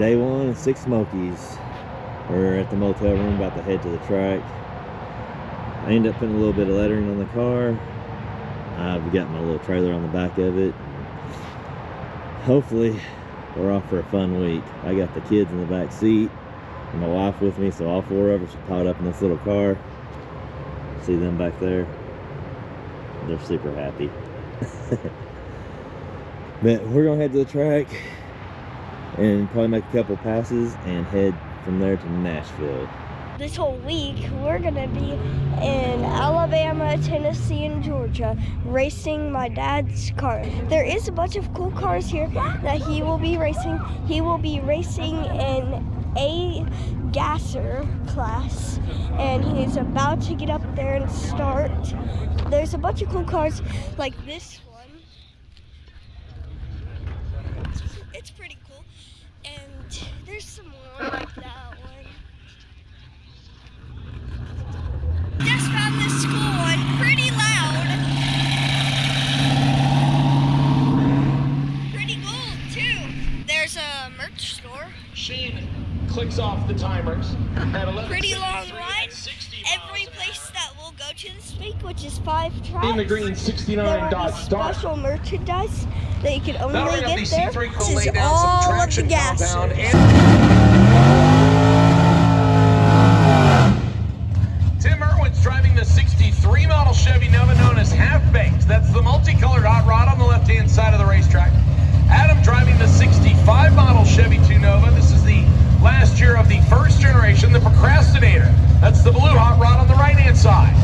Day one of Sick Smokeys. We're at the motel room about to head to the track. I ended up putting a little bit of lettering on the car. I've got my little trailer on the back of it. Hopefully we're off for a fun week. I got the kids in the back seat and my wife with me, so all four of us are piled up in this little car. See them back there? They're super happy. But we're gonna head to the track and probably make a couple passes and head from there to Nashville. This whole week we're gonna be in Alabama, Tennessee, and Georgia racing my dad's car. There is a bunch of cool cars here that he will be racing. He will be racing in a gasser class and he's about to get up there and start. There's a bunch of cool cars like this one. It's pretty cool, and there's some more like that one. Just found this cool one, pretty loud. Pretty cool too. There's a merch store. Shane clicks off the timers at 11. Pretty long ride. Every place that we'll go to this week, which is 5 tracks. In the green 69 there will Dodge be Star. Special merchandise that you can only get the there. C3 This will lay is down all some of the traction gas. compound Tim Irwin's driving the 63 model Chevy Nova known as Half-Baked. That's the multicolored hot rod on the left-hand side of the racetrack. Adam driving the 65 model Chevy 2 Nova. This is the last year of the first generation, the Procrastinator. That's the blue hot rod on the right-hand side.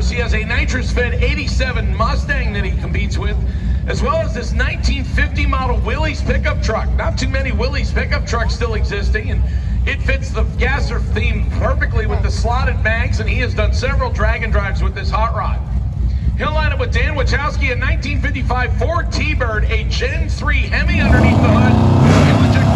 He has a nitrous-fed 87 Mustang that he competes with, as well as this 1950 model Willys pickup truck. Not too many Willys pickup trucks still existing, and it fits the gasser theme perfectly with the slotted mags, and he has done several drag and drives with this hot rod. He'll line up with Dan Wachowski, a 1955 Ford T-Bird, a Gen 3 Hemi underneath the hood. He'll eject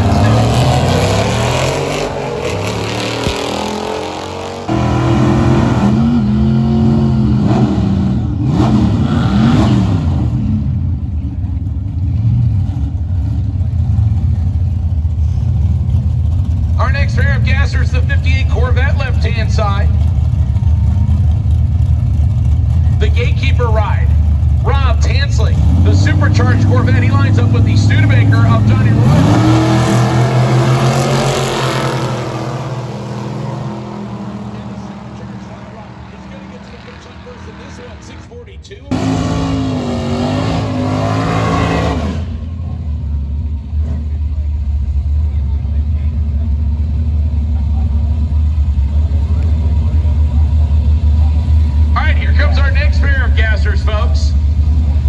the 58 Corvette left-hand side. The Gatekeeper ride. Rob Tansley, the supercharged Corvette. He lines up with the Studebaker of Johnny Roy. Folks,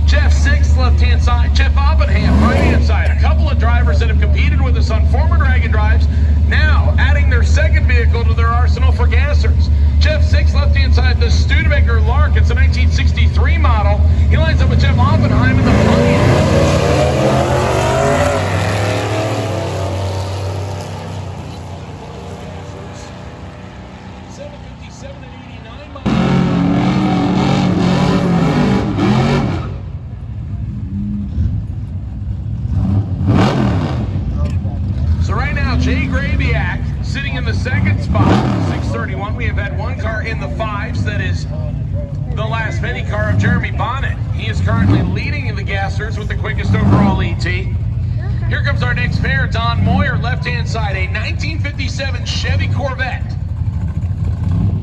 Jeff Six, left-hand side, Jeff Oppenham, right-hand side. A couple of drivers that have competed with us on former drag and drives, now adding their second vehicle to their arsenal for gassers. Jeff Six, left-hand side, the Studebaker Lark. It's a 1963 model. He lines up with Jeff Oppenheim in the front. second spot. 631. We have had one car in the fives. That is the last mini car of Jeremy Bonnet. He is currently leading the gassers with the quickest overall ET. Here comes our next pair, Don Moyer, left-hand side, a 1957 Chevy Corvette.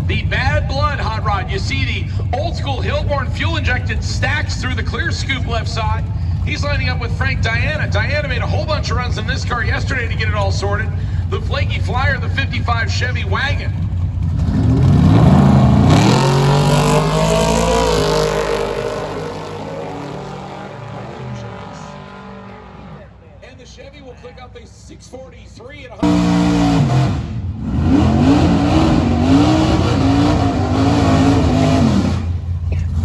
The Bad Blood hot rod. You see the old-school Hillborn fuel-injected stacks through the clear scoop left side. He's lining up with Frank Diana. Diana made a whole bunch of runs in this car yesterday to get it all sorted. The Flaky Flyer, the 55 Chevy Wagon. And the Chevy will click up a 643 at 100.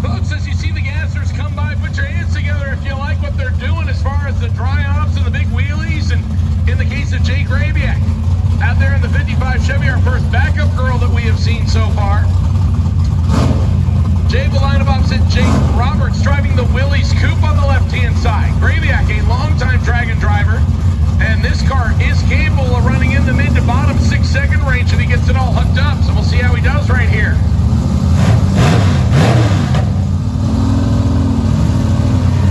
Folks, as you see the gassers come by, put your hands together if you like what they're doing as far as the dry ops and the big wheelies. And in the case of Jake Grabiak, out there in the 55 Chevy, our first backup girl that we have seen so far. Jay will line up opposite Jake Roberts, driving the Willys Coupe on the left-hand side. Grabiak, a longtime Dragon driver, and this car is capable of running in the mid to bottom 6-second range if he gets it all hooked up. So we'll see how he does right here.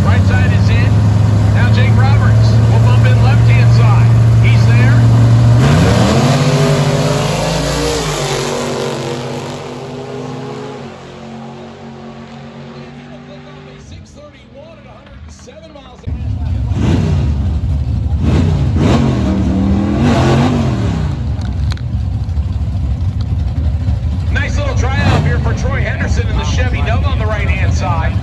Right side is in. Now Jake Roberts will bump in left-hand side. He's there. He will click off a 631 at 107 miles an hour. Nice little try-off here for Troy Henderson in the Chevy Nova on the right-hand side.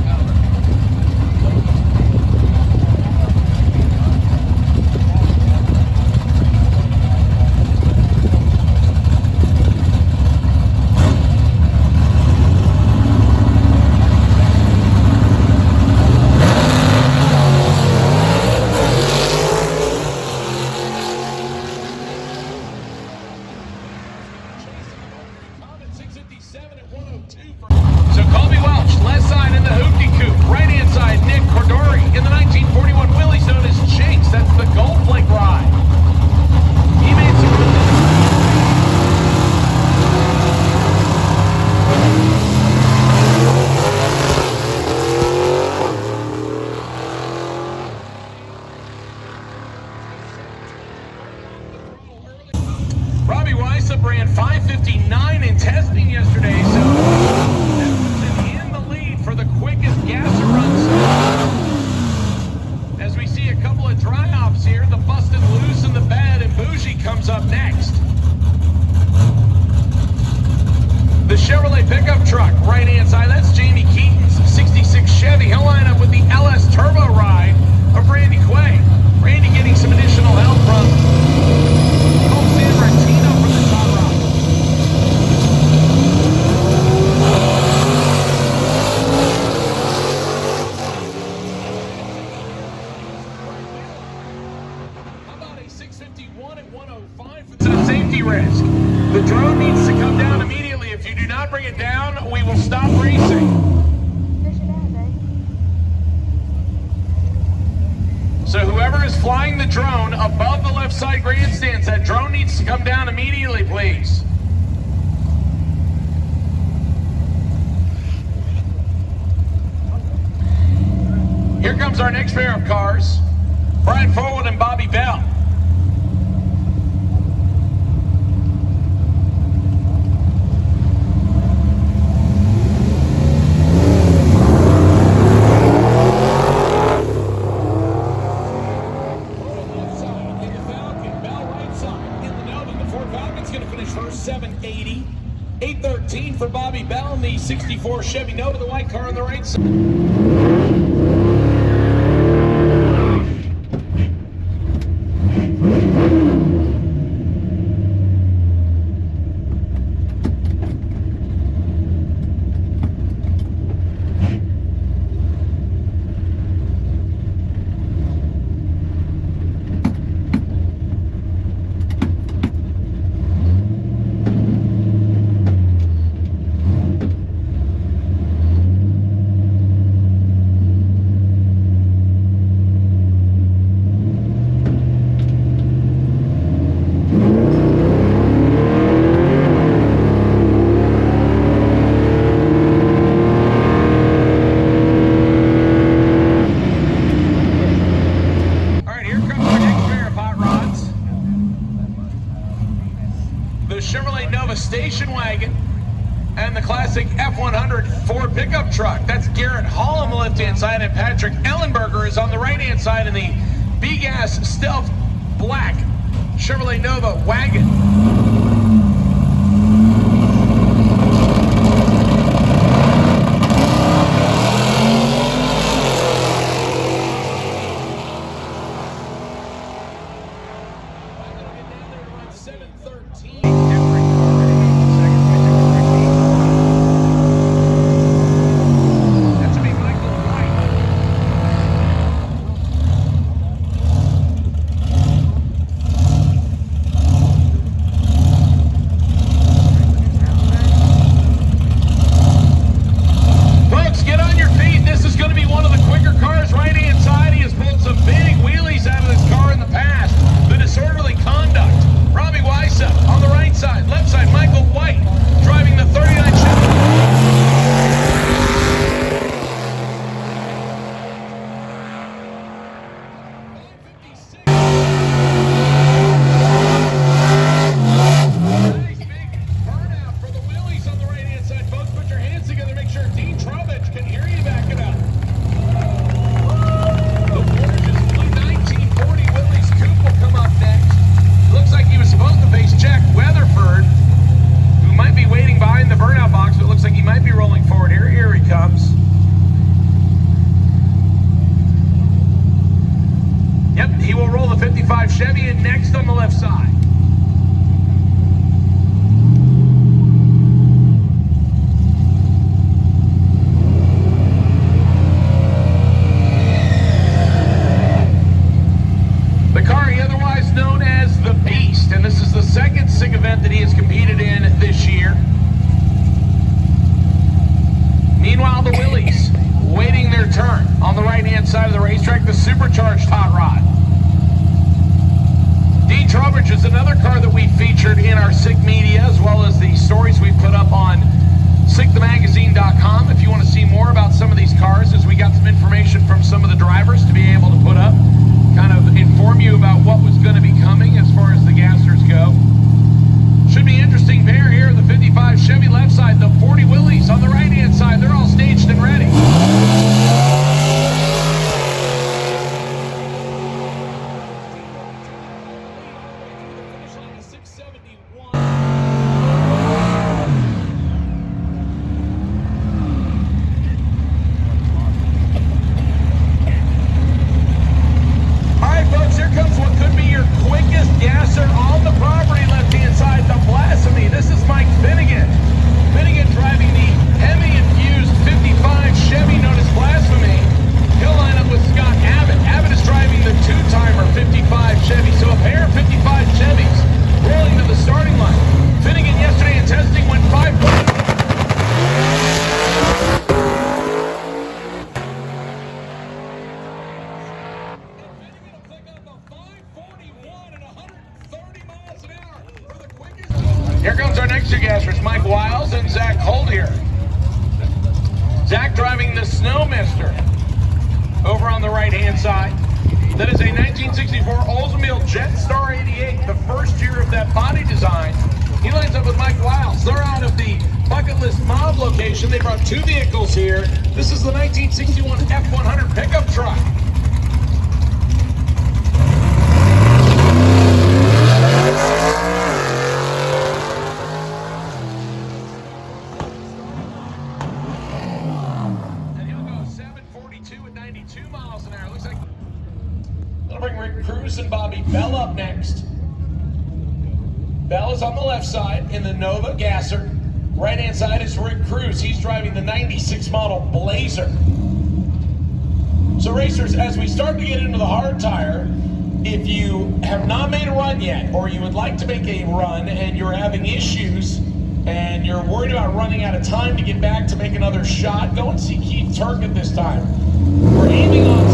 So Colby Welch, left side in the Hoopty Coupe. Right-hand side, Nick Cordori. In the 1941 Willys, known as Jinx. That's the Gold Flake ride. He made some Robbie Weissop ran 5:59 in testing yesterday, so that puts him in the lead for the quickest gasser runs. As we see a couple of dry ops here, the Busted Loose and the Bad and Bougie comes up next. The Chevrolet pickup truck, right-hand side, that's Jamie Keaton's 66 Chevy. He'll line up with the LS Turbo ride of Randy Quay. Randy getting some additional help from Cole San Martino for the top rod. How about a 651 at 105? It's a safety risk. The drone needs to come down immediately. If you do not bring it down, we will stop racing. So whoever is flying the drone above the left side grandstands, that drone needs to come down immediately, please. Here comes our next pair of cars, Brian Forward and Bobby Bell. First 780, 813 for Bobby Bell in the 64 Chevy Nova, the white car on the right side. Nova station wagon and the classic F100 Ford pickup truck. That's Garrett Hall on the left-hand side, and Patrick Ellenberger is on the right-hand side in the B-Gas Stealth Black Chevrolet Nova wagon. Chevy in next on the left side. The car he otherwise known as the Beast, and this is the second SICK event that he has competed in this year. Meanwhile, the Willies waiting their turn on the right-hand side of the racetrack, the supercharged hot rod. Dean Trowbridge is another car that we featured in our SICK media, as well as the stories we put up on sickthemagazine.com. If you want to see more about some of these cars, as we got some information from some of the drivers to be able to put up, kind of inform you about what was going to be coming as far as the gassers go. Should be interesting pair here, the 55 Chevy left side, the 40 Willys on the right-hand side. They're all staged and ready. Here comes our next two gassers, Mike Wiles and Zach Holdier. Zach driving the Snow Mister over on the right-hand side. That is a 1964 Oldsmobile Jetstar 88, the first year of that body design. He lines up with Mike Wiles. They're out of the Bucket List Mob location. They brought two vehicles here. This is the 1961 F100 pickup truck. And Bobby Bell up next. Bell is on the left side in the Nova Gasser. Right-hand side is Rick Cruz. He's driving the 96 model Blazer. So racers, as we start to get into the hard tire, if you have not made a run yet, or you would like to make a run and you're having issues and you're worried about running out of time to get back to make another shot, go and see Keith Turkett this time. We're aiming on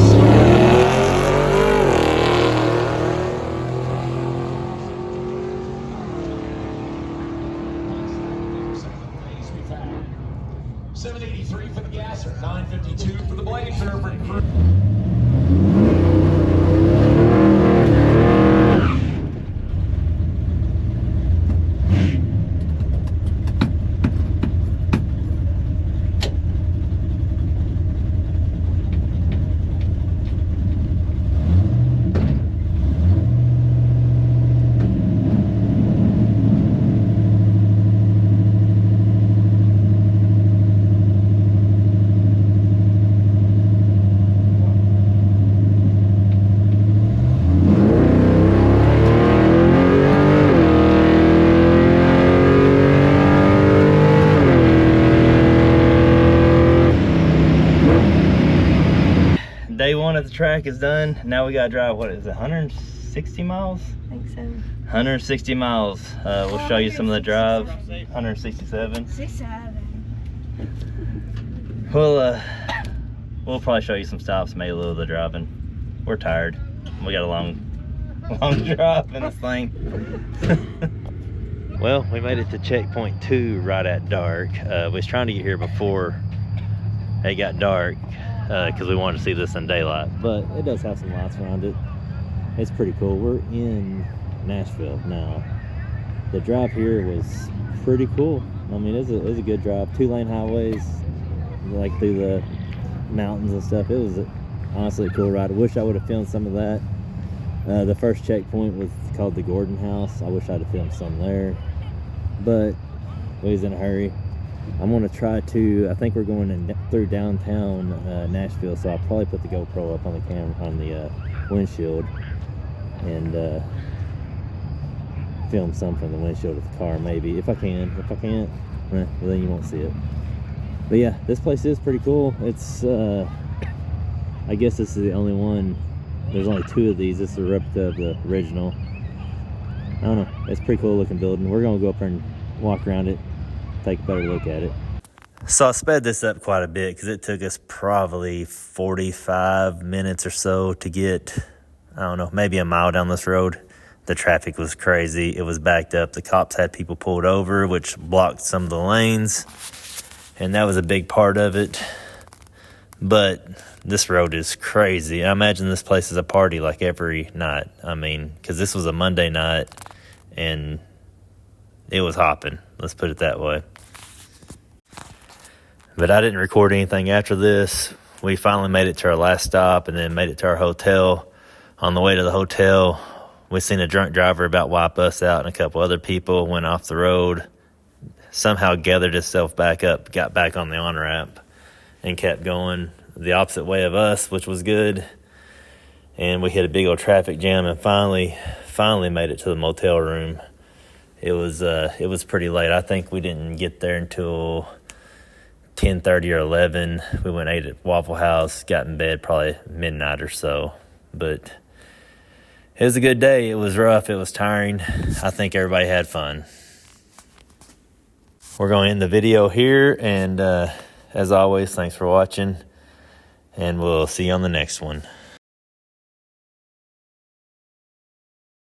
783 for the Gasser, 952 for the Blazer. track is done. Now we gotta drive, what is it, 160 miles? I think so. 160 miles. We'll show you some of the drive. 167. 67. We'll probably show you some stops, maybe a little of the driving. We're tired. We got a long drive in this thing. Well, we made it to checkpoint 2 right at dark. We was trying to get here before it got dark because we wanted to see this in daylight, but it does have some lights around it. It's pretty cool. We're in Nashville now. The drive here was pretty cool. I mean, it was a good drive. 2-lane highways, like through the mountains and stuff. It was honestly a cool ride. I wish I would have filmed some of that. The first checkpoint was called the Gordon House. I wish I'd have filmed some there, but we was in a hurry. I'm gonna try to, I think we're going through downtown Nashville, so I'll probably put the GoPro up on the camera, on the windshield, and film some from the windshield of the car, maybe, if I can. If I can't, well, then you won't see it. But yeah, this place is pretty cool. It's I guess this is the only one. There's only 2 of these. This is a replica of the original. I don't know, it's a pretty cool looking building. We're gonna go up there and walk around it, take a better look at it. So I sped this up quite a bit because it took us probably 45 minutes or so to get, I don't know, maybe a mile down this road. The traffic was crazy. It was backed up. The cops had people pulled over, which blocked some of the lanes, and that was a big part of it. But this road is crazy. I imagine this place is a party like every night. I mean, because this was a Monday night, and it was hopping. Let's put it that way. But I didn't record anything after this. We finally made it to our last stop and then made it to our hotel. On the way to the hotel, we seen a drunk driver about wipe us out, and a couple other people went off the road, somehow gathered himself back up, got back on the on-ramp, and kept going the opposite way of us, which was good. And we hit a big old traffic jam and finally made it to the motel room. It was pretty late. I think we didn't get there until 10:30 or 11. We went and ate at Waffle House, got in bed probably midnight or so. But it was a good day. It was rough. It was tiring. I think everybody had fun. We're going to end the video here, and as always, thanks for watching, and we'll see you on the next one.